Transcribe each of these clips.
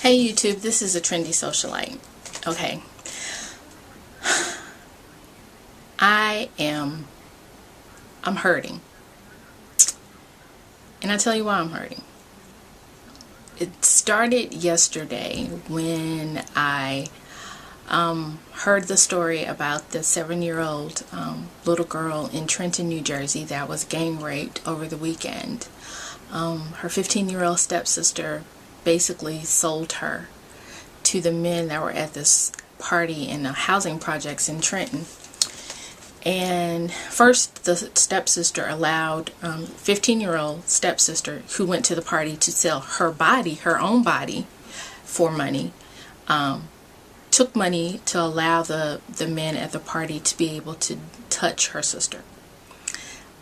Hey YouTube, this is a trendy socialite. Okay. I'm hurting. And I tell you why I'm hurting. It started yesterday when I heard the story about the 7-year-old little girl in Trenton, New Jersey that was gang raped over the weekend. Her 15-year-old stepsister basically sold her to the men that were at this party in the housing projects in Trenton. And first the stepsister allowed 15-year-old stepsister who went to the party to sell her body, her own body, for money. Took money to allow the men at the party to be able to touch her sister.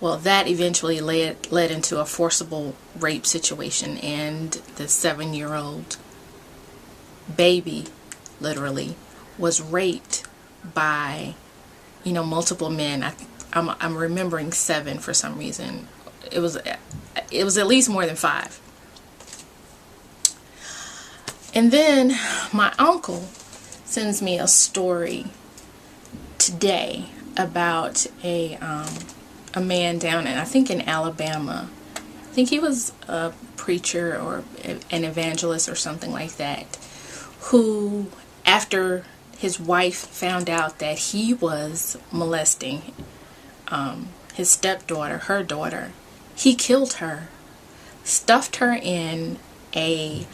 Well, that eventually led into a forcible rape situation, and the 7-year-old baby literally was raped by, multiple men. I'm remembering 7 for some reason. It was at least more than 5. And then my uncle sends me a story today about a man down in, I think in Alabama. I think he was a preacher or an evangelist or something like that, who, after his wife found out that he was molesting his stepdaughter, her daughter, he killed her, stuffed her in a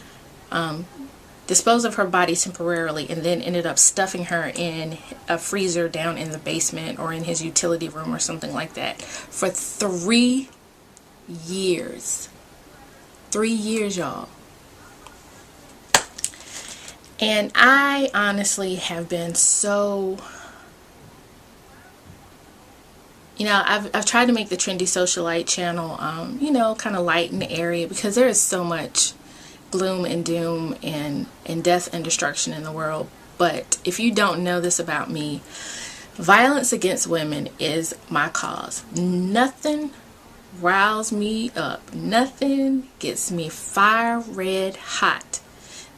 disposed of her body temporarily, and then ended up stuffing her in a freezer down in the basement or in his utility room or something like that for 3 years. 3 years, y'all. And I honestly have been so, I've tried to make the Trendy Socialite channel, kind of light in the area, because there is so much gloom and doom and death and destruction in the world. But if you don't know this about me, violence against women is my cause. Nothing riles me up, nothing gets me fire red hot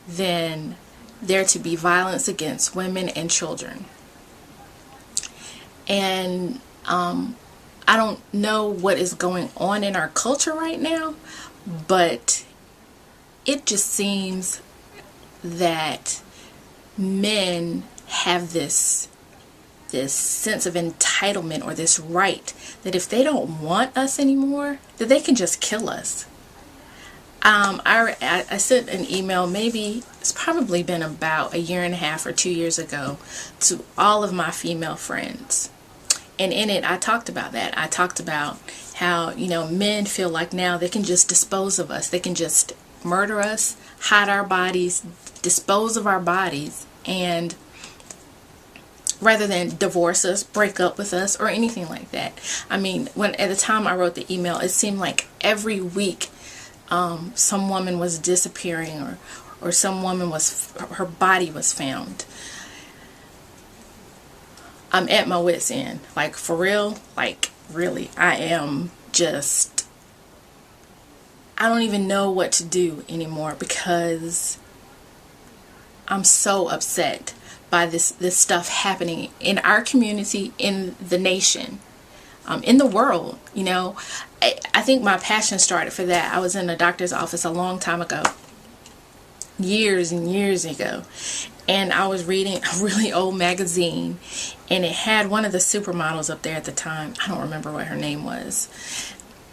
than there to be violence against women and children. And I don't know what is going on in our culture right now, but it just seems that men have this sense of entitlement, or this right, that if they don't want us anymore, that they can just kill us. I sent an email, maybe it's probably been about 1.5 years or 2 years ago, to all of my female friends. And in it, I talked about that. I talked about how, men feel like now they can just dispose of us. They can just murder us, hide our bodies, dispose of our bodies, and rather than divorce us, break up with us, or anything like that. I mean, at the time I wrote the email, it seemed like every week some woman was disappearing, or some woman her body was found. I'm at my wit's end. Like, for real, like, really, I am just, I don't even know what to do anymore, because I'm so upset by this stuff happening in our community, in the nation, in the world. I think my passion started for that. I was in a doctor's office a long time ago, years and years ago, and I was reading a really old magazine, and it had one of the supermodels up there at the time. I don't remember what her name was,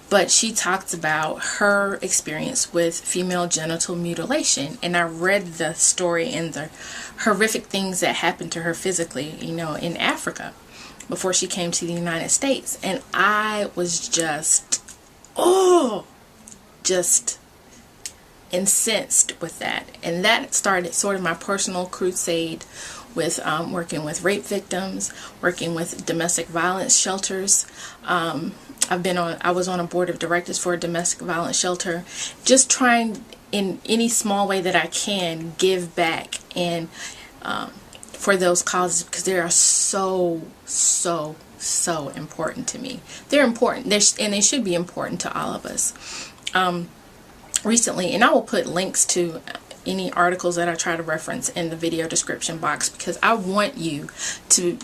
but she talked about her experience with female genital mutilation. And I read the story and the horrific things that happened to her physically, in Africa before she came to the United States. And I was just incensed with that. And that started sort of my personal crusade with working with rape victims, working with domestic violence shelters. I was on a board of directors for a domestic violence shelter, just trying in any small way that I can give back and for those causes, because they are so important to me. They're important, and they should be important to all of us. Recently, and I will put links to any articles that I try to reference in the video description box, because I want you to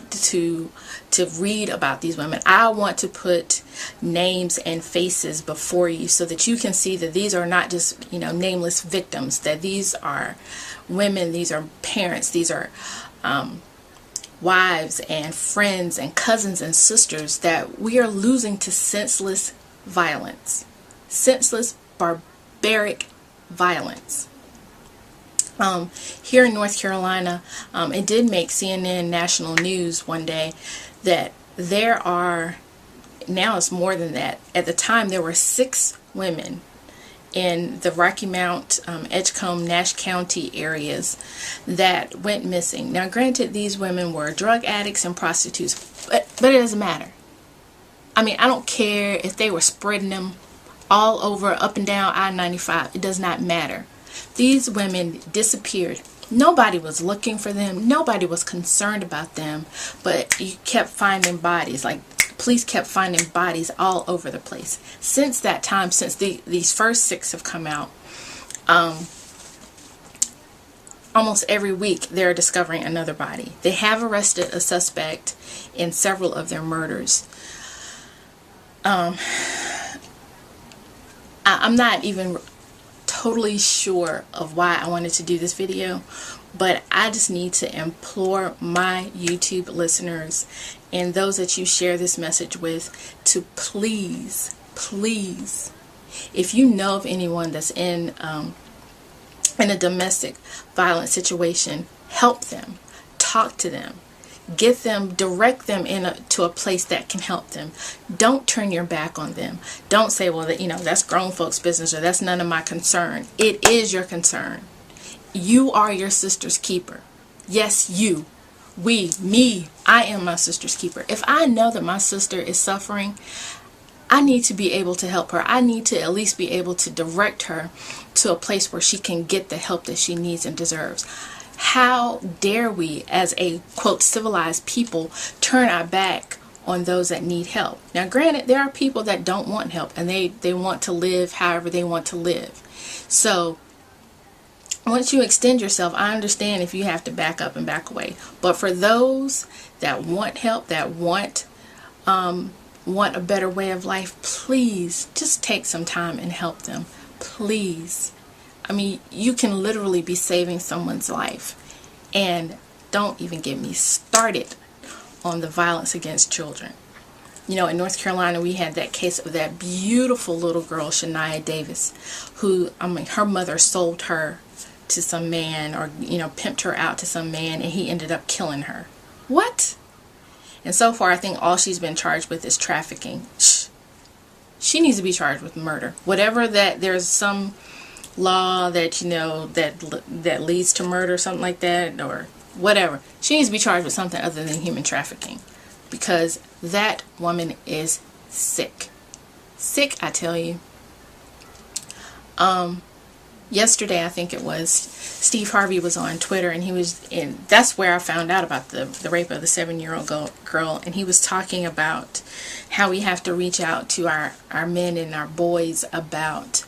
read about these women. I want to put names and faces before you so that you can see that these are not just, you know, nameless victims, that these are women, these are parents, these are wives and friends and cousins and sisters that we are losing to senseless violence, senseless, barbaric violence. Here in North Carolina, it did make CNN national news one day that there are, now it's more than that, at the time there were 6 women in the Rocky Mount, Edgecombe, Nash County areas that went missing. Now granted, these women were drug addicts and prostitutes, but it doesn't matter. I mean, I don't care if they were spreading them all over, up and down I-95. It does not matter. These women disappeared. Nobody was looking for them. Nobody was concerned about them. But you kept finding bodies. Like, police kept finding bodies all over the place. Since that time, since these first 6 have come out, almost every week they're discovering another body. They have arrested a suspect in several of their murders. I'm not even totally sure of why I wanted to do this video, but I just need to implore my YouTube listeners and those that you share this message with to please, if you know of anyone that's in a domestic violence situation, help them, talk to them, get them, direct them to a place that can help them. Don't turn your back on them. Don't say, well, you know, that's grown folks' business, or that's none of my concern. It is your concern. You are your sister's keeper. Yes, you. Me. I am my sister's keeper. If I know that my sister is suffering, I need to be able to help her. I need to at least be able to direct her to a place where she can get the help that she needs and deserves. How dare we, as a, quote, civilized people, turn our back on those that need help? Now, granted, there are people that don't want help, and they want to live however they want to live. So, once you extend yourself, I understand if you have to back up and back away. But for those that want help, that want a better way of life, please just take some time and help them. Please. I mean, you can literally be saving someone's life. And don't even get me started on the violence against children. You know, in North Carolina, we had that case of that beautiful little girl, Shania Davis, who, I mean, her mother sold her to some man, or, you know, pimped her out to some man, and he ended up killing her. What? And so far, I think all she's been charged with is trafficking. She needs to be charged with murder. Whatever that, there's some law that, you know, that leads to murder, something like that, or whatever. She needs to be charged with something other than human trafficking, because that woman is sick. Sick, I tell you. Yesterday, I think it was, Steve Harvey was on Twitter, and he was in, that's where I found out about the rape of the 7-year-old girl, and he was talking about how we have to reach out to our men and our boys about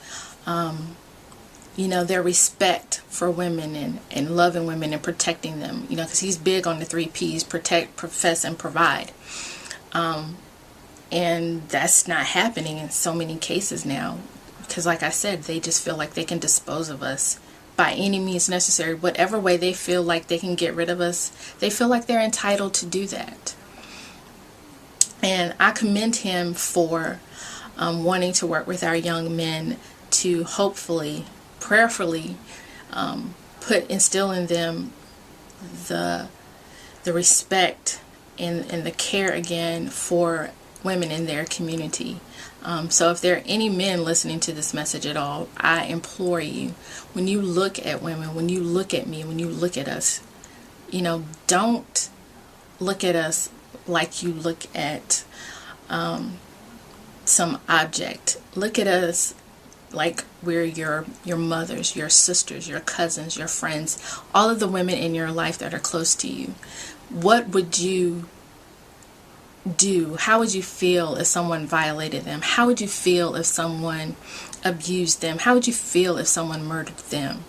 you know, their respect for women and loving women and protecting them, you know, because he's big on the 3 Ps: protect, profess, and provide. And that's not happening in so many cases now, because like I said, they just feel like they can dispose of us by any means necessary. Whatever way they feel like they can get rid of us, they feel like they're entitled to do that. And I commend him for wanting to work with our young men to hopefully, prayerfully, instill in them the respect and the care again for women in their community. So if there are any men listening to this message at all, I implore you, when you look at women, when you look at me, when you look at us, you know, don't look at us like you look at some object. Look at us like we're your mothers, your sisters, your cousins, your friends, all of the women in your life that are close to you. What would you do? How would you feel if someone violated them? How would you feel if someone abused them? How would you feel if someone murdered them?